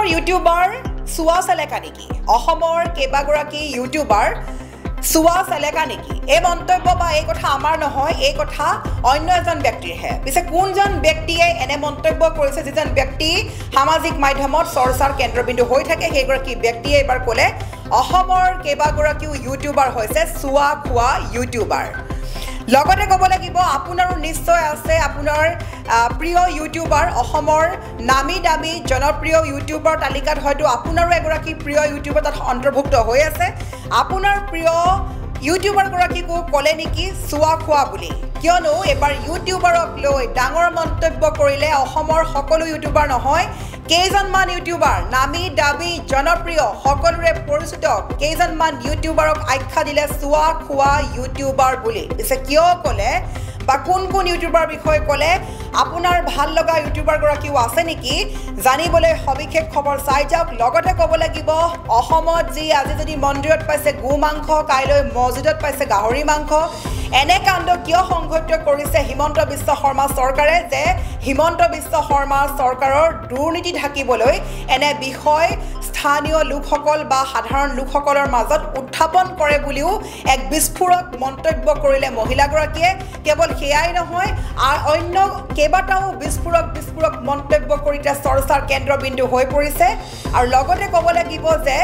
অসমৰ ইউটিউবাৰ সুৱা চেলেকা নেকি অসমৰ কেবাগৰাকী ইউটিউবাৰ সুৱা চেলেকা নেকি এই মন্তব্য বা এই কথা আমাৰ নহয় এই কথা অন্য এজন ব্যক্তিৰহে পিছে কোনজন ব্যক্তিয়ে এনে মন্তব্য কৰিছে যিজন ব্যক্তি সামাজিক মাধ্যমত চৰ্চাৰ কেন্দ্ৰবিন্দু হৈ থাকে সেইগৰাকী ব্যক্তিয়ে এবাৰ ক'লে অসমৰ কেবাগৰাকীও ইউটিউবাৰ হৈছে সুৱা খোৱা ইউটিউবাৰ লগতে ক'ব লাগিব আপোনাৰো নিশ্চয় আছে আপোনাৰ প্ৰিয় ইউটিউবাৰ অসমৰ নামি দামী জনপ্ৰিয় ইউটিউবাৰ তালিকাত হয়তো আপোনাৰো এগৰাকী প্ৰিয় ইউটিউবাৰ তাত অন্তৰ্ভুক্ত হৈ আছে আপোনাৰ প্ৰিয় ইউটিউবাৰ গৰাকীকো ক'লে নেকি সুৱা খোৱা বুলি কিয়নো এবাৰ ইউটিউবাৰক লৈ ডাঙৰ মন্তব্য কৰিলে অসমৰ সকলো ইউটিউবাৰ নহয় কেইজনমান ইউটিউবাৰ নামি দামী জনপ্ৰিয় সকলোৰে পৰিচিত কেইজনমান ইউটিউবাৰক আখ্যা দিলে সুৱা খোৱা ইউটিউবাৰ বুলি পিছে কিয় ক'লে বা কোন কোন ইউটিউবাৰ বিষয়ে ক'লে আপোনাৰ ভাল লগা ইউটিউবাৰ গৰাকীও আছে নেকি জানিবলৈ সবিশেষ খবৰ চাই যাওক লগতে ক'ব লাগিব অসমত যি আজি যদি মন্দিৰত পাইছে গো মাংস কাইলৈ মছজিদত পাইছে গাহৰি মাংস এনে কাণ্ড কিয় সংঘটিত কৰিছে হিমন্ত বিশ্ব শৰ্মা চৰকাৰে যে হিমন্ত বিশ্ব শৰ্মা চৰকাৰৰ দুৰ্নীতি ঢাকিবলৈ এনে বিষয় স্থানীয় লোকসকল বা সাধাৰণ লোকসকলৰ মাজত উত্থাপন কৰে বুলিও এক বিস্ফোৰক মন্তব্য কৰিলে মহিলাগৰাকীয়ে কেৱল সেয়াই নহয় অন্য কেইবাটাও বিস্ফোৰক মন্তব্য কৰি চৰ্চাৰ কেন্দ্ৰবিন্দু হৈ পৰিছে আৰু লগতে ক'ব লাগিব যে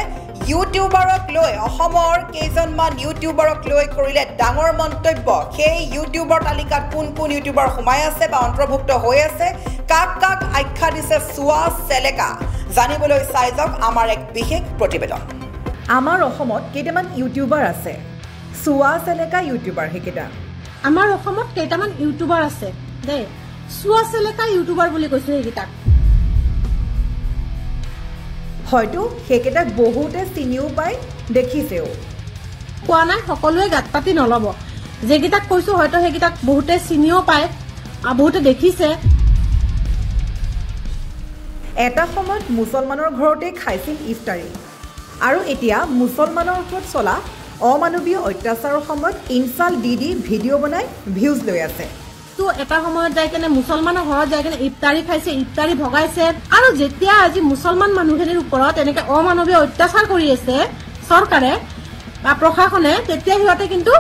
ইউটিউবাৰক লৈ অসমৰ কেইজনমান ইউটিউবাৰক লৈ কৰিলে ডাঙৰ মন্তব্য সেই ইউটিউবাৰ তালিকাত কোন কোন ইউটিউবাৰ সোমাই আছে বা অন্তৰ্ভুক্ত হৈ আছে কাক কাক আখ্যা দিছে সুৱা চেলেকা জানিবলৈ চাই যাওক আমাৰ এক বিশেষ প্ৰতিবেদন আমাৰ অসমত কেইটামান ইউটিউবাৰ আছে সুৱা চেলেকা ইউটিউবাৰ সেইকেইটা আমাৰ অসমত কেইটামান ইউটিউবাৰ আছে দে সুৱা চেলেকা ইউটিউবাৰ বুলি কৈছো সেইকেইটাক হয়তো সেইকেইটাক বহুতে চিনিও পায় দেখিছেও কোৱা নাই সকলোৱে গাত পাতি নল'ব যেকেইটাক কৈছো হয়তো সেইকেইটাক বহুতে চিনিও পায় আৰু বহুতে দেখিছে এটা সময়ত মুছলমানৰ ঘৰতে খাইছিল ইফতাৰী আৰু এতিয়া মুছলমানৰ ওপৰত চলা অমানৱীয় অত্যাচাৰৰ সময়ত ইনচাল দি ভিডিঅ' বনাই ভিউজ লৈ আছে তো এটা সময়ত যাই কেনে মুছলমানৰ ঘৰত যাই কেনে ইফতাৰী খাইছে ইফতাৰী ভগাইছে আৰু যেতিয়া আজি মুছলমান মানুহখিনিৰ ওপৰত এনেকে অমানৱীয় অত্যাচাৰ কৰি আছে চৰকাৰে বা প্ৰশাসনে তেতিয়া সিহঁতে কিন্তু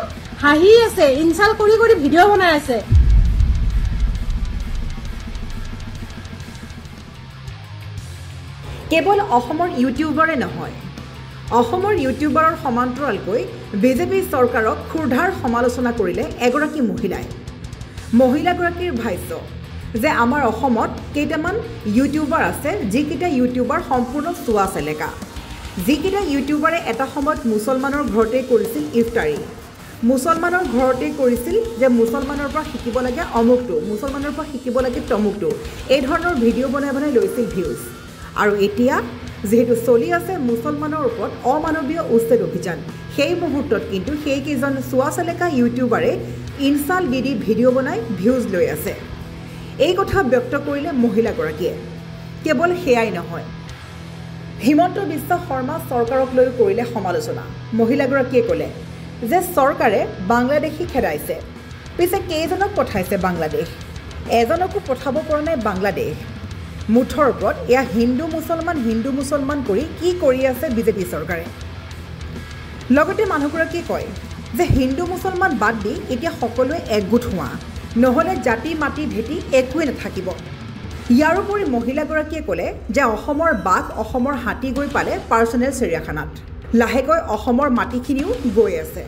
হাঁহি আছে ইনচাল কৰি ভিডিঅ' বনাই আছে কেৱল অসমৰ ইউটিউবাৰে নহয় অসমৰ ইউটিউবাৰৰ সমান্তৰালকৈ বিজেপি চৰকাৰক ক্ষুৰ্ধাৰ সমালোচনা কৰিলে এগৰাকী মহিলাগৰাকীৰ ভাষ্য যে আমাৰ অসমত কেইটামান ইউটিউবাৰ আছে যিকেইটা ইউটিউবাৰ সম্পূৰ্ণ সুৱা চেলেকা যিকেইটা ইউটিউবাৰে এটা সময়ত মুছলমানৰ ঘৰতে কৰিছিল ইফতাৰী মুছলমানৰ ঘৰতে কৰিছিল যে মুছলমানৰ পৰা শিকিব লাগে অমুকটো মুছলমানৰ পৰা শিকিব লাগে তমুকটো এই ধৰণৰ ভিডিঅ' বনাই লৈছিল ভিউজ আৰু এতিয়া যেহেতু চলি আছে মুছলমানৰ ওপৰত অমানৱীয় উচ্ছেদ অভিযান সেই মুহূৰ্তত কিন্তু সেইকেইজন সুৱা চেলেকা ইউটিউবাৰে ইনচাল দি ভিডিঅ' বনাই ভিউজ লৈ আছে এই কথা ব্যক্ত কৰিলে মহিলাগৰাকীয়ে কেৱল সেয়াই নহয় হিমন্ত বিশ্ব শৰ্মা চৰকাৰক লৈ কৰিলে সমালোচনা মহিলাগৰাকীয়ে ক'লে যে চৰকাৰে বাংলাদেশী খেদাইছে পিছে কেইজনক পঠাইছে বাংলাদেশ এজনকো পঠাব পৰা নাই বাংলাদেশ মুঠৰ ওপৰত এয়া হিন্দু মুছলমান কৰি কি কৰি আছে বিজেপি চৰকাৰে লগতে মানুহগৰাকীয়ে কয় যে হিন্দু মুছলমান বাদ দি এতিয়া সকলোৱে একগোট হোৱা নহ'লে জাতি মাটি ভেটি একোৱে নাথাকিব ইয়াৰ উপৰি মহিলাগৰাকীয়ে ক'লে যে অসমৰ বাঘ অসমৰ হাতী গৈ পালে পাৰ্চনেল চিৰিয়াখানাত লাহেকৈ অসমৰ মাটিখিনিও গৈ আছে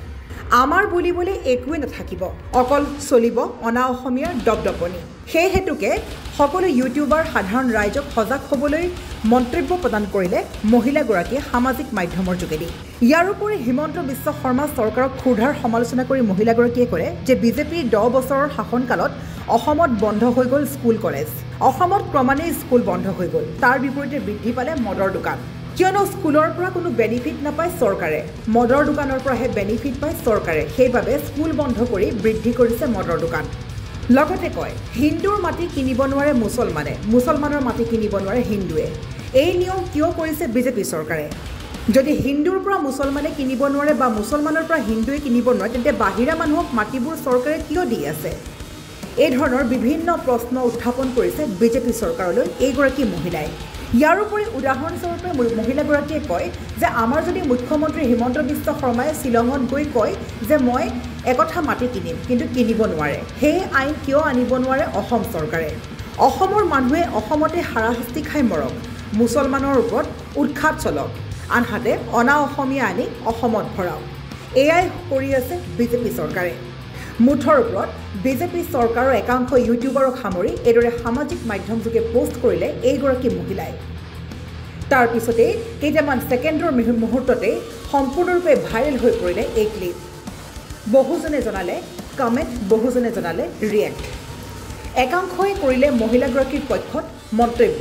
আমাৰ বুলিবলৈ একোৱে নাথাকিব অকল চলিব অনা অসমীয়াৰ দপদপনি সেই হেতুকে সকলো ইউটিউবাৰ সাধাৰণ ৰাইজক সজাগ হ'বলৈ মন্তব্য প্ৰদান কৰিলে মহিলাগৰাকীয়ে সামাজিক মাধ্যমৰ যোগেদি ইয়াৰ উপৰি হিমন্ত বিশ্ব শৰ্মা চৰকাৰক ক্ষুৰ্ধাৰ সমালোচনা কৰি মহিলাগৰাকীয়ে ক'লে যে বিজেপিৰ 10 বছৰৰ শাসনকালত অসমত বন্ধ হৈ গ'ল স্কুল কলেজ অসমত ক্ৰমান্বয়ে স্কুল বন্ধ হৈ গ'ল তাৰ বিপৰীতে বৃদ্ধি পালে মদৰ দোকান কিয়নো স্কুলৰ পৰা কোনো বেনিফিট নাপায় চৰকাৰে মদৰ দোকানৰ পৰাহে বেনিফিট পায় চৰকাৰে সেইবাবে স্কুল বন্ধ কৰি বৃদ্ধি কৰিছে মদৰ দোকান লগতে কয় হিন্দুৰ মাটি কিনিব নোৱাৰে মুছলমানৰ মাটি কিনিব নোৱাৰে হিন্দুৱে এই নিয়ম কিয় কৰিছে বিজেপি চৰকাৰে যদি হিন্দুৰ পৰা মুছলমানে কিনিব নোৱাৰে বা মুছলমানৰ পৰা হিন্দুৱে কিনিব নোৱাৰে তেন্তে বাহিৰা মানুহক মাটিবোৰ চৰকাৰে কিয় দি আছে এই ধৰণৰ বিভিন্ন প্ৰশ্ন উত্থাপন কৰিছে বিজেপি চৰকাৰলৈ এইগৰাকী মহিলাই ইয়াৰ উপৰি উদাহৰণস্বৰূপে মহিলাগৰাকীয়ে কয় যে আমাৰ যদি মুখ্যমন্ত্ৰী হিমন্ত বিশ্ব শৰ্মাই শ্বিলঙত গৈ কয় যে মই একঠা মাটি কিনিম কিন্তু কিনিব নোৱাৰে, সেই আইন কিয় আনিব নোৱাৰে অসম চৰকাৰে? অসমৰ মানুহে অসমতে হাৰাশাস্তি খাই মৰক, মুছলমানৰ ওপৰত উৎখাত চলক, আনহাতে অনা অসমীয়া আনি অসমত ভৰাওক, এয়াই কৰি আছে বিজেপি চৰকাৰে। মুঠৰ ওপৰত বিজেপি চৰকাৰৰ একাংশ ইউটিউবাৰক সামৰি এইদৰে সামাজিক মাধ্যমযোগে পোষ্ট কৰিলে এইগৰাকী মহিলাই। তাৰ পিছতেই কেইটামান ছেকেণ্ডৰ মুহূৰ্ততেই সম্পূৰ্ণৰূপে ভাইৰেল হৈ পৰিলে এই ক্লিপ। বহুজনে জনালে কমেণ্ট, বহুজনে জনালে ৰিয়েক্ট। একাংশই কৰিলে মহিলাগৰাকীৰ পক্ষত মন্তব্য,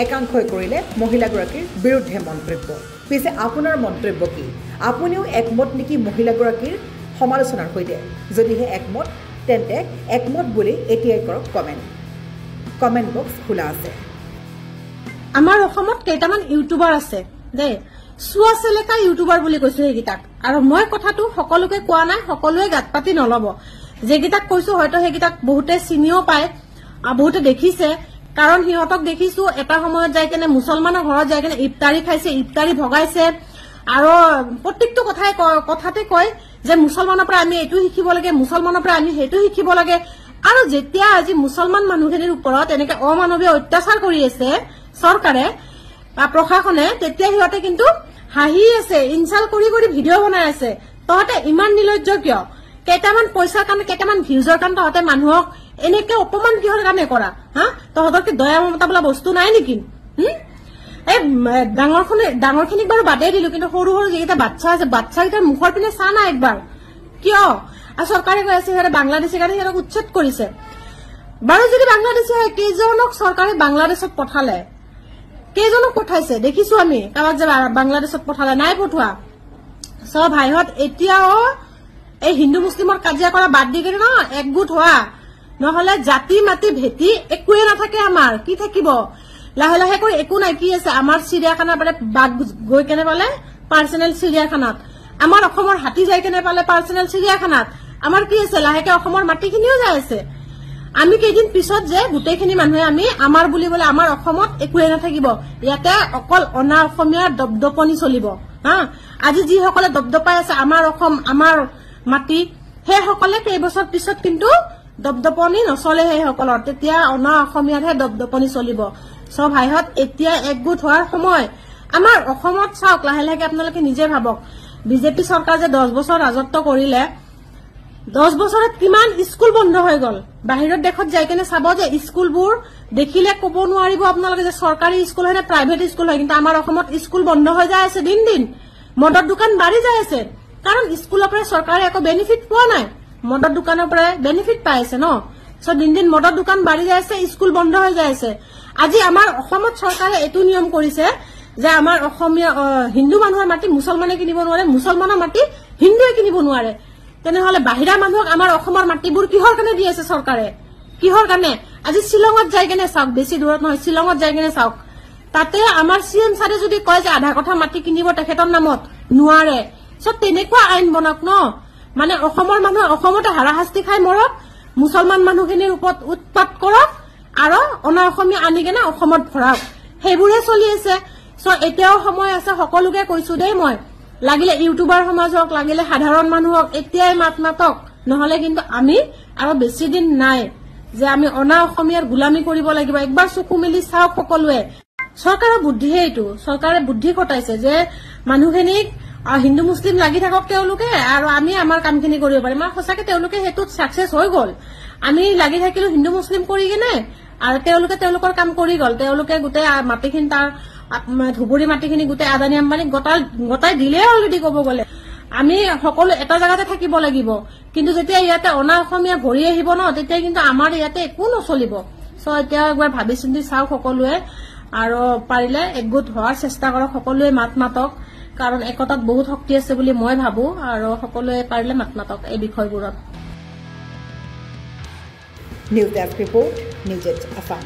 একাংশই কৰিলে মহিলাগৰাকীৰ বিৰুদ্ধে মন্তব্য। পিছে আপোনাৰ মন্তব্য কি? আপুনিও একমত নেকি মহিলাগৰাকীৰ সমালোচনাৰ সৈতে? যদিহে একমত তেন্তে একমত বুলি এতিয়াই কৰক কমেণ্ট। কমেণ্ট বক্স খোলা আছে। আমাৰ অসমত কেইটামান ইউটিউবাৰ আছে দেই, চুৱা চেলেকা ইউটিউবাৰ বুলি কৈছো সেইকেইটাক। আৰু মই কথাটো সকলোকে কোৱা নাই, সকলোৱে গাত পাতি নলব। যেকেইটাক কৈছো হয়তো সেইকেইটাক বহুতে চিনিও পায়, বহুতে দেখিছে, কাৰণ সিহঁতক দেখিছো এটা সময়ত যাই কেনে মুছলমানৰ ঘৰত যাই কেনে ইফতাৰী খাইছে, ইফতাৰী ভগাইছে, আৰু প্ৰত্যেকটো কথাতে কয় যে মুছলমানৰ পৰা আমি এইটো শিকিব লাগে, মুছলমানৰ পৰা আমি সেইটো শিকিব লাগে। আৰু যেতিয়া আজি মুছলমান মানুহখিনিৰ ওপৰত এনেকে অমানৱীয় অত্যাচাৰ কৰি আছে চৰকাৰে বা প্ৰশাসনে, তেতিয়া সিহঁতে কিন্তু হাঁহি আছে, ইনচাল্ট কৰি কৰি ভিডিঅ' বনাই আছে। তহঁতে ইমান নিৰ্লজ্জ কিয়? কেইটামান পইচাৰ কাৰণে, কেইটামান ভিউজৰ কাৰণে তহঁতে মানুহক এনেকে অপমান কিহৰ কাৰণে কৰা? হা, তহঁতৰ কি দয়া মমতা বোলা বস্তু নাই নেকি? এই ডাঙৰখিনিক বাৰু বাদেই দিলো, কিন্তু সৰু সৰু যিকেইটা বাচ্চা আছে, বাচ্চাকেইটাৰ মুখৰ পিনে চা না একবাৰ। কিয়? আৰু চৰকাৰে কৈ আছে সিহঁতে বাংলাদেশী কাৰণে সিহঁতক উচ্ছেদ কৰিছে। বাৰু যদি বাংলাদেশী হয়, কেইজনক চৰকাৰে বাংলাদেশত পঠালে? কেইজনক পঠাইছে? দেখিছো আমি কাৰোবাক যে বাংলাদেশত পঠালে, নাই পঠোৱা। চব ভাইহঁত এতিয়াও এই হিন্দু মুছলিমৰ কাজিয়া কৰা বাদ দি কিনে ন একগোট হোৱা, নহলে জাতি মাতি ভেটি একোৱে নাথাকে। আমাৰ কি থাকিব? লাহে লাহে কৰি একো নাই। কি আছে আমাৰ চিৰিয়াখানাৰ পৰা বাঘ গৈ কেনে পালে পাৰ্চনেল চিৰিয়াখানাত, আমাৰ অসমৰ হাতী যাই কেনে পালে পাৰ্চনেল চিৰিয়াখানাত। আমাৰ কি আছে? লাহেকে অসমৰ মাটিখিনিও যাই আছে। আমি কেইদিন পিছত যে গোটেইখিনি মানুহে আমি আমাৰ বুলি বোলে আমাৰ অসমত একোৱে নাথাকিব, ইয়াতে অকল অনা অসমীয়াৰ দপদপনি চলিব। হা, আজি যিসকলে দপদপাই আছে আমাৰ অসম, আমাৰ মাটি, সেইসকলে কেইবছৰ পিছত কিন্তু দপদপনি নচলে সেইসকলৰ, তেতিয়া অনা অসমীয়াৰহে দপদপনি চলিব। চব ভাইহঁত এতিয়া একগোট হোৱাৰ সময়। আমাৰ অসমত চাওক, লাহে লাহেকে আপোনালোকে নিজে ভাবক, বিজেপি চৰকাৰ যে 10 বছৰ ৰাজত্ব কৰিলে, 10 বছৰত কিমান স্কুল বন্ধ হৈ গল। বাহিৰৰ দেশত যাই কেনে চাব যে স্কুলবোৰ দেখিলে কব নোৱাৰিব আপোনালোকে যে চৰকাৰী স্কুল হয় নে প্ৰাইভেট স্কুল হয়, কিন্তু আমাৰ অসমত স্কুল বন্ধ হৈ যাই আছে দিন দিন। মদৰ দোকান বাঢ়ি যাই আছে, কাৰণ স্কুলৰ পৰা চৰকাৰে একো বেনিফিট পোৱা নাই, মদৰ দোকানৰ পৰা বেনিফিট পাই আছে ন। দিন দিন মদৰ দোকান বাঢ়ি যাই আছে, স্কুল বন্ধ হৈ যাই আছে। আজি আমাৰ অসমত চৰকাৰে এইটো নিয়ম কৰিছে যে আমাৰ অসমীয়া হিন্দু মানুহৰ মাটি মুছলমানে কিনিব নোৱাৰে, মুছলমানৰ মাটি হিন্দুৱে কিনিব নোৱাৰে। তেনেহলে বাহিৰা মানুহক আমাৰ অসমৰ মাটিবোৰ কিহৰ কাৰণে দি আছে চৰকাৰে? কিহৰ কাৰণে? আজি শ্বিলঙত যাই কেনে চাওক, বেছি দূৰত নহয়, শ্বিলঙত যাই কেনে চাওক, তাতে আমাৰ CM ছাৰে যদি কয় যে আধা কথা মাটি কিনিব তেখেতৰ নামত, নোৱাৰে। তেনেকুৱা আইন বনাওক ন, মানে অসমৰ মানুহ অসমতে হাৰাশাস্তি খাই মৰক, মুছলমান মানুহখিনিৰ ওপৰত উৎপাত কৰক, আৰু অনা অসমীয়া আনি কেনে অসমত ভৰাওক। সেইবোৰে চলি আছে। এতিয়াও সময় আছে, সকলোকে কৈছো দেই মই, লাগিলে ইউটিউবাৰ সমাজ হওক, লাগিলে সাধাৰণ মানুহ হওক, এতিয়াই মাত মাতক, নহলে কিন্তু আমি আৰু বেছি দিন নাই যে আমি অনা অসমীয়াৰ গোলামী কৰিব লাগিব। একবাৰ চকু মেলি চাওক সকলোৱে। চৰকাৰৰ বুদ্ধিহে এইটো, চৰকাৰে বুদ্ধি কটাইছে যে মানুহখিনিক হিন্দু মুছলিম লাগি থাকক তেওঁলোকে, আৰু আমি আমাৰ কামখিনি কৰিব পাৰিম। আৰু সঁচাকে তেওঁলোকে সেইটোত ছাকচেছ হৈ গল। আমি লাগি থাকিলো হিন্দু মুছলিম কৰি কিনে, আৰু তেওঁলোকে তেওঁলোকৰ কাম কৰি গল। তেওঁলোকে গোটেই মাটিখিনি, তাৰ ধুবুৰী মাটিখিনি গোটেই আদানী আম্বানীক গতাই দিলে অলৰেডি কব গলে। আমি সকলো এটা জেগাতে থাকিব লাগিব, কিন্তু যেতিয়া ইয়াতে অনা অসমীয়া ভৰি আহিব ন, তেতিয়া কিন্তু আমাৰ ইয়াতে একো নচলিব। এতিয়া একবাৰ ভাবি চিন্তি চাওক সকলোৱে, আৰু পাৰিলে একগোট হোৱাৰ চেষ্টা কৰক, সকলোৱে মাত মাতক, কাৰণ একতাত বহুত শক্তি আছে বুলি মই ভাবো, আৰু সকলোৱে পাৰিলে মাত মাতক এই বিষয়বোৰত। News desk report, news 8 Assam.